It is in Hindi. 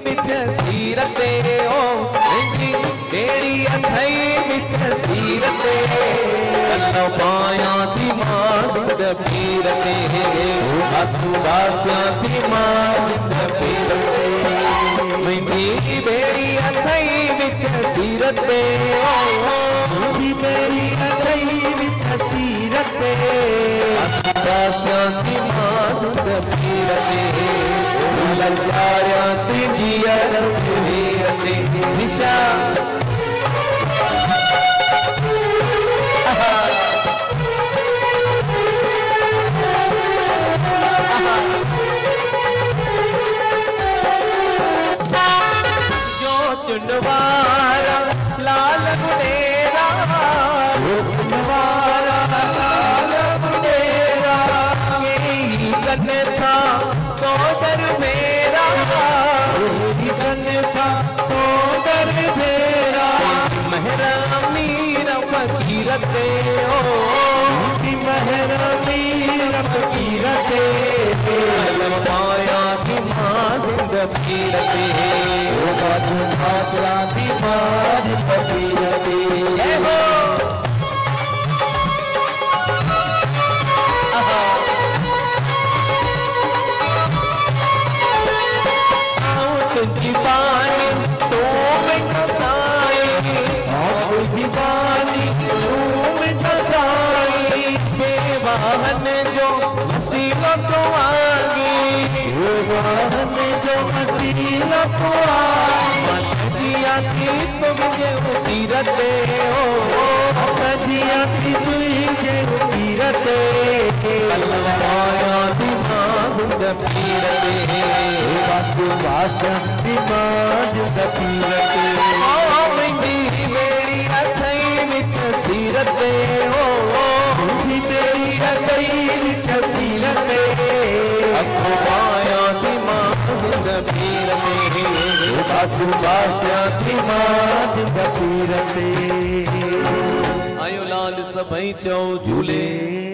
बिच सीरते ओ इंदी तेरी अथई बिच सीरते कल्लो पाया थी मां जिंद पीरते आसू बासिया थी मां जिंद पीरते इंदी बेड़ी अथई बिच सीरते ओ इंदी बेड़ी अथई बिच सीरते आसू बासिया थी मां जिंद पीरते लचारिया तिजिया रसवीरते निशा जो चुनवारा लाल गुनेरा चुनवारा लाल गुनेरा यही कन था तो दर मेरा यही कन था तो दर मेरा महरामी रब की रते ओ महरामी रब की रते माया की मां जिंद की रते आसरा की मां जिंद की रते दीवानी तो में कसाई दीवानी तो में कसाई बेवाहन जो हसीना तो आगी बेवाहन जो हसीना तो आगी जिया थी तुझे उतीरते हो जिया थी तुझे उतीरते कल्लवाया दिमाग जिंद पीरते वासंती मां जिंद पीरते मेरी अथई विच सीरते ओ मेरी अथई विच सीरते अखो पाया थी मां जिंद पीरते वासु वास्या थी मां जिंद पीरते आयो लाल सभई चौ झूले